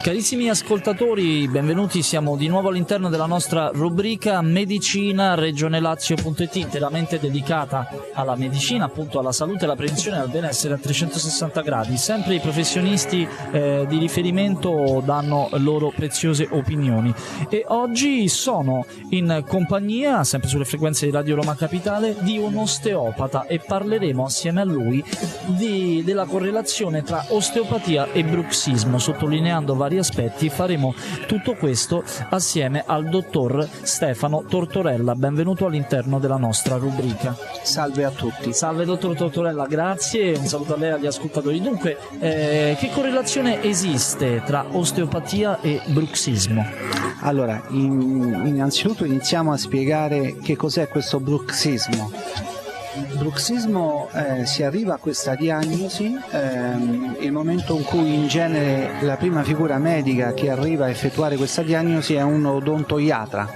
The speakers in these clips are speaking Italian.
Carissimi ascoltatori, benvenuti, siamo di nuovo all'interno della nostra rubrica Medicina Regione Lazio.it, interamente dedicata alla medicina, appunto alla salute, alla prevenzione e al benessere a 360 gradi. Sempre i professionisti di riferimento danno loro preziose opinioni e oggi sono in compagnia, sempre sulle frequenze di Radio Roma Capitale, di un osteopata e parleremo assieme a lui della correlazione tra osteopatia e bruxismo, sottolineando vari aspetti. Faremo tutto questo assieme al dottor Stefano Tortorella. Benvenuto all'interno della nostra rubrica. Salve a tutti. Salve dottor Tortorella, grazie, un saluto a lei e agli ascoltatori. Dunque, che correlazione esiste tra osteopatia e bruxismo? Allora, innanzitutto iniziamo a spiegare che cos'è questo bruxismo. Bruxismo si arriva a questa diagnosi il momento in cui in genere la prima figura medica che arriva a effettuare questa diagnosi è un odontoiatra.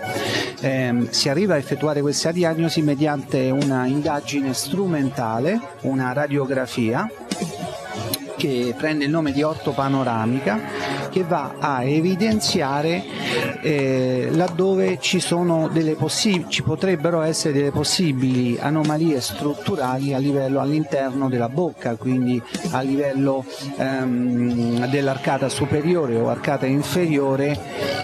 Si arriva a effettuare questa diagnosi mediante una indagine strumentale, una radiografia che prende il nome di ortopanoramica, che va a evidenziare laddove ci potrebbero essere delle possibili anomalie strutturali a livello all'interno della bocca, quindi a livello dell'arcata superiore o arcata inferiore,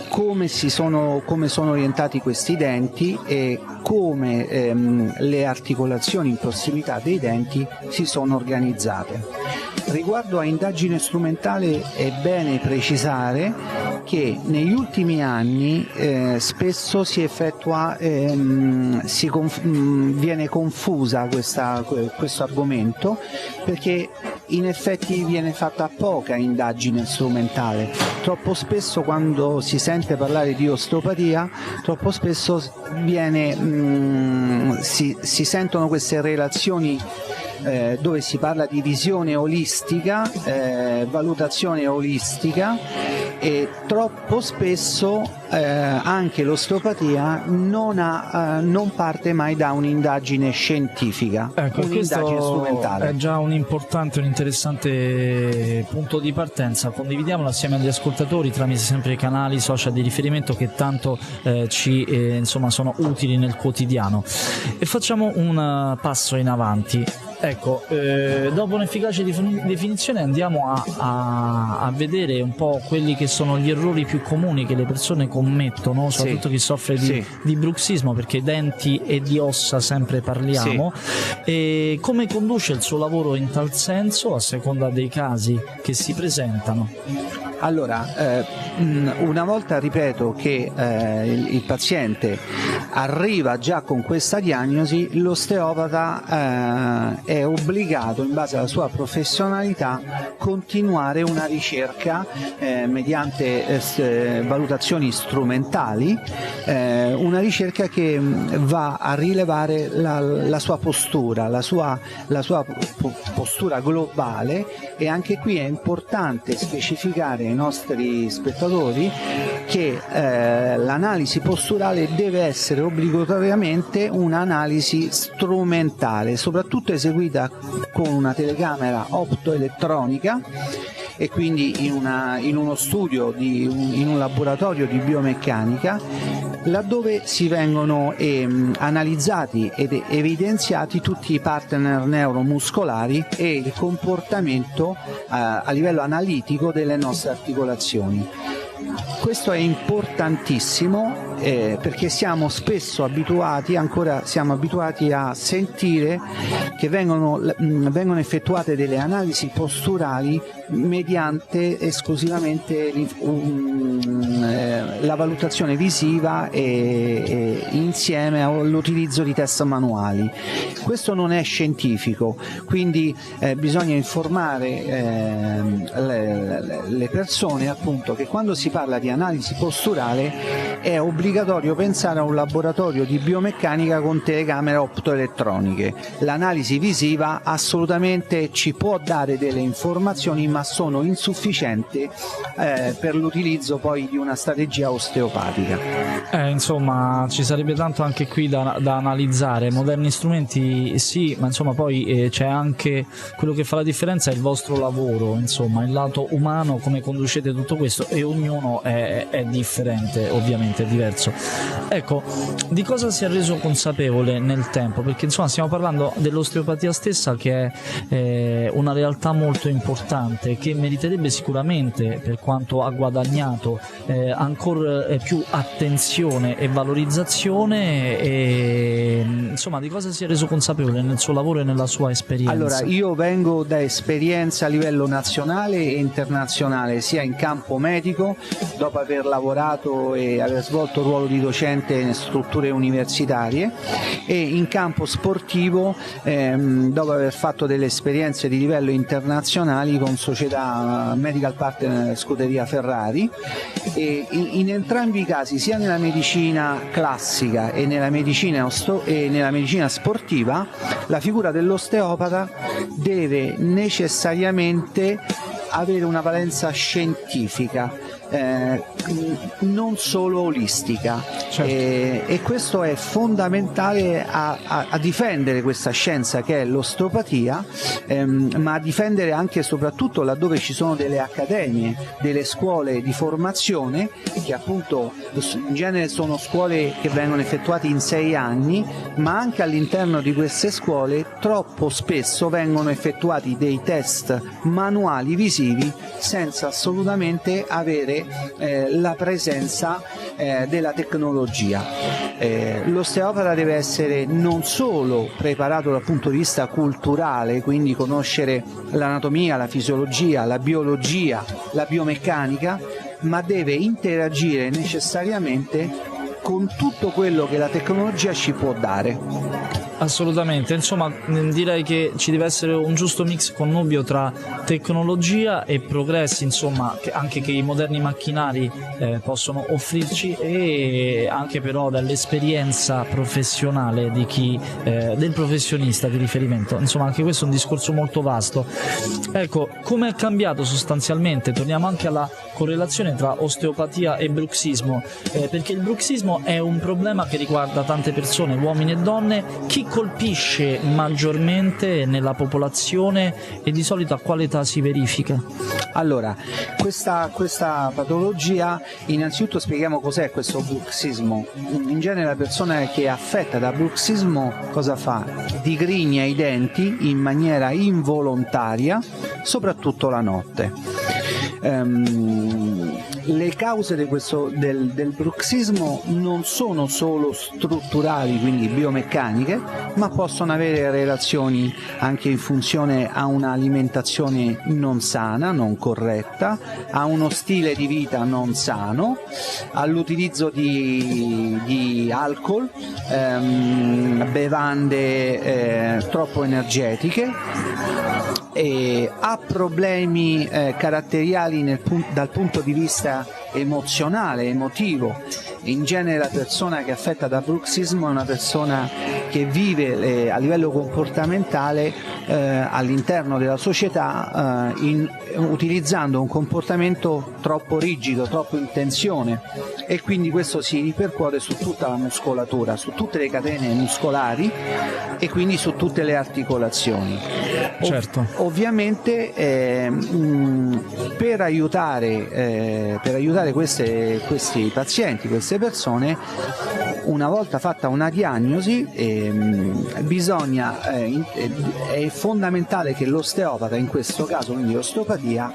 come sono orientati questi denti e come le articolazioni in prossimità dei denti si sono organizzate. Riguardo a indagine strumentale è bene precisare che negli ultimi anni spesso viene confusa questo argomento, perché in effetti viene fatta poca indagine strumentale. Troppo spesso quando si sente parlare di osteopatia, troppo spesso si sentono queste relazioni dove si parla di visione olistica, valutazione olistica, e troppo spesso anche l'osteopatia non parte mai da un'indagine scientifica, un'indagine strumentale. È già un importante, un interessante punto di partenza. Condividiamolo assieme agli ascoltatori tramite sempre i canali social di riferimento che tanto sono utili nel quotidiano, e facciamo un passo in avanti. Ecco, dopo un'efficace definizione andiamo a vedere un po' quelli che sono gli errori più comuni che le persone commettono, soprattutto chi soffre di bruxismo, perché denti e di ossa sempre parliamo, e come conduce il suo lavoro in tal senso a seconda dei casi che si presentano. Allora, una volta ripeto che il paziente arriva già con questa diagnosi, l'osteopata è obbligato, in base alla sua professionalità, continuare una ricerca mediante valutazioni strumentali, una ricerca che va a rilevare la sua postura, la sua postura globale. E anche qui è importante specificare ai nostri spettatori che l'analisi posturale deve essere obbligatoriamente un'analisi strumentale, soprattutto eseguita con una telecamera optoelettronica, e quindi in uno studio, in un laboratorio di biomeccanica, laddove si vengono analizzati ed evidenziati tutti i partner neuromuscolari e il comportamento a livello analitico delle nostre articolazioni. Questo è importantissimo perché siamo abituati a sentire che vengono effettuate delle analisi posturali mediante esclusivamente la valutazione visiva e insieme all'utilizzo di test manuali. Questo non è scientifico, quindi bisogna informare le persone, appunto, che quando si parla parla di analisi posturale è obbligatorio pensare a un laboratorio di biomeccanica con telecamere optoelettroniche. L'analisi visiva assolutamente ci può dare delle informazioni, ma sono insufficienti per l'utilizzo poi di una strategia osteopatica. Insomma, ci sarebbe tanto anche qui da analizzare. Moderni strumenti sì, ma insomma poi c'è anche quello che fa la differenza, è il vostro lavoro, insomma il lato umano, come conducete tutto questo, e ognuno è differente, ovviamente è diverso. Ecco, di cosa si è reso consapevole nel tempo? Perché insomma stiamo parlando dell'osteopatia stessa, che è una realtà molto importante, che meriterebbe sicuramente, per quanto ha guadagnato, ancora più attenzione e valorizzazione. E insomma, di cosa si è reso consapevole nel suo lavoro e nella sua esperienza? Allora, io vengo da esperienza a livello nazionale e internazionale, sia in campo medico, dopo aver lavorato e aver svolto il ruolo di docente in strutture universitarie, e in campo sportivo, dopo aver fatto delle esperienze di livello internazionali con società Medical Partner Scuderia Ferrari. E in entrambi i casi, sia nella medicina classica e nella medicina sportiva, la figura dell'osteopata deve necessariamente avere una valenza scientifica, non solo olistica. Certo. E questo è fondamentale a difendere questa scienza che è l'osteopatia, ma a difendere anche e soprattutto laddove ci sono delle accademie, delle scuole di formazione, che appunto in genere sono scuole che vengono effettuate in 6 anni, ma anche all'interno di queste scuole troppo spesso vengono effettuati dei test manuali visivi senza assolutamente avere la presenza della tecnologia. L'osteopata deve essere non solo preparato dal punto di vista culturale, quindi conoscere l'anatomia, la fisiologia, la biologia, la biomeccanica, ma deve interagire necessariamente con tutto quello che la tecnologia ci può dare. Assolutamente, insomma direi che ci deve essere un giusto mix connubio tra tecnologia e progressi, insomma, anche che i moderni macchinari possono offrirci, e anche però dall'esperienza professionale di chi, del professionista di riferimento. Insomma, anche questo è un discorso molto vasto. Ecco, come è cambiato sostanzialmente, torniamo anche alla correlazione tra osteopatia e bruxismo, perché il bruxismo è un problema che riguarda tante persone, uomini e donne. Chi colpisce maggiormente nella popolazione e di solito a quale età si verifica? Allora, questa patologia, innanzitutto spieghiamo cos'è questo bruxismo. In genere la persona che è affetta da bruxismo cosa fa? Digrigna i denti in maniera involontaria, soprattutto la notte. Le cause del bruxismo non sono solo strutturali, quindi biomeccaniche, ma possono avere relazioni anche in funzione a un'alimentazione non sana, non corretta, a uno stile di vita non sano, all'utilizzo di alcol, bevande troppo energetiche, e ha problemi caratteriali dal punto di vista emozionale, emotivo. In genere la persona che è affetta da bruxismo è una persona che vive a livello comportamentale all'interno della società utilizzando un comportamento troppo rigido, troppo in tensione, e quindi questo si ripercuote su tutta la muscolatura, su tutte le catene muscolari e quindi su tutte le articolazioni. Certo. Ovviamente per aiutare questi pazienti, queste persone, una volta fatta una diagnosi, è fondamentale che l'osteopata, in questo caso quindi l'osteopatia,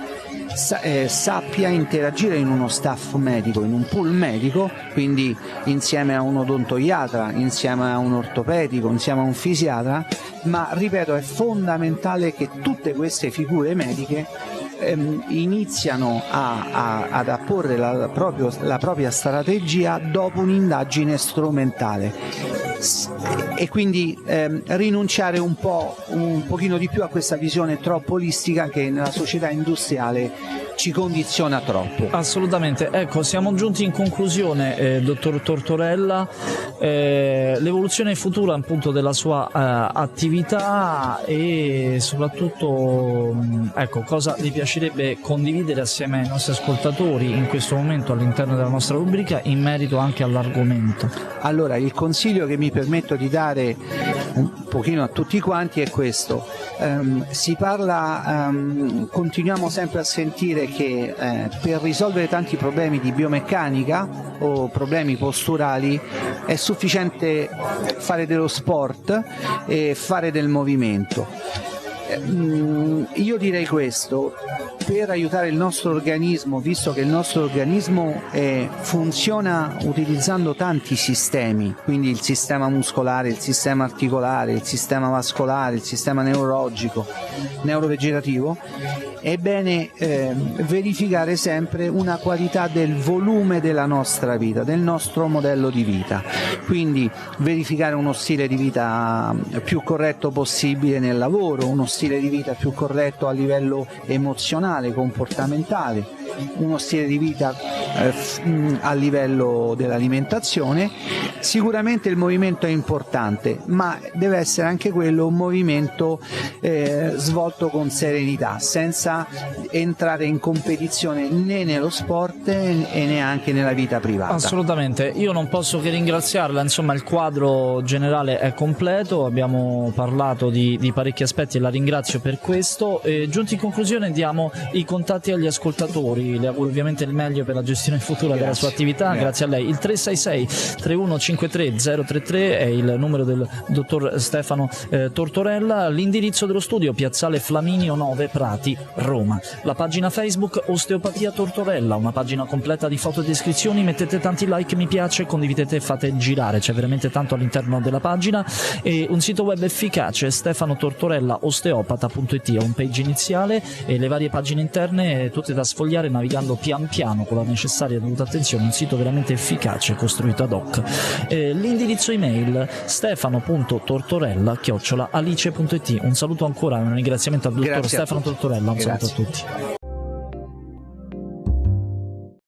sappia interagire in uno staff medico, in un pool medico, quindi insieme a un odontoiatra, insieme a un ortopedico, insieme a un fisiatra, ma ripeto, è fondamentale che tutte queste figure mediche iniziano ad apporre la propria strategia dopo un'indagine strumentale, e quindi rinunciare un pochino di più a questa visione troppo olistica che nella società industriale ci condiziona troppo. Assolutamente. Ecco, siamo giunti in conclusione, dottor Tortorella. L'evoluzione futura appunto della sua attività e soprattutto ecco, cosa vi piacerebbe condividere assieme ai nostri ascoltatori in questo momento all'interno della nostra rubrica in merito anche all'argomento. Allora, il consiglio che mi permetto di dare un pochino a tutti quanti è questo: si parla, continuiamo sempre a sentire che per risolvere tanti problemi di biomeccanica o problemi posturali è sufficiente fare dello sport e fare del movimento. Io direi questo: per aiutare il nostro organismo, visto che il nostro organismo funziona utilizzando tanti sistemi, quindi il sistema muscolare, il sistema articolare, il sistema vascolare, il sistema neurologico, neurovegetativo, è bene verificare sempre una qualità del volume della nostra vita, del nostro modello di vita, quindi verificare uno stile di vita più corretto possibile nel lavoro, uno stile di vita più corretto a livello emozionale, comportamentale, uno stile di vita a livello dell'alimentazione. Sicuramente il movimento è importante, ma deve essere anche quello un movimento svolto con serenità, senza entrare in competizione né nello sport e neanche nella vita privata. Assolutamente, io non posso che ringraziarla, insomma il quadro generale è completo, abbiamo parlato di parecchi aspetti e la ringrazio per questo. Giunti in conclusione diamo i contatti agli ascoltatori, le auguro ovviamente il meglio per la gestione futura della sua attività. Grazie a lei. Il 366-3153-033 è il numero del dottor Stefano Tortorella, l'indirizzo dello studio Piazzale Flaminio 9 Prati, Roma, la pagina Facebook Osteopatia Tortorella, una pagina completa di foto e descrizioni, mettete tanti like, mi piace, condividete e fate girare, c'è veramente tanto all'interno della pagina, e un sito web efficace, stefanotortorellaosteopata.it, home page iniziale e le varie pagine interne tutte da sfogliare navigando pian piano con la necessaria dovuta attenzione, un sito veramente efficace costruito ad hoc. L'indirizzo email stefano.tortorella@alice.it. Un saluto ancora, un ringraziamento al dottor Stefano Tortorella, un saluto a tutti.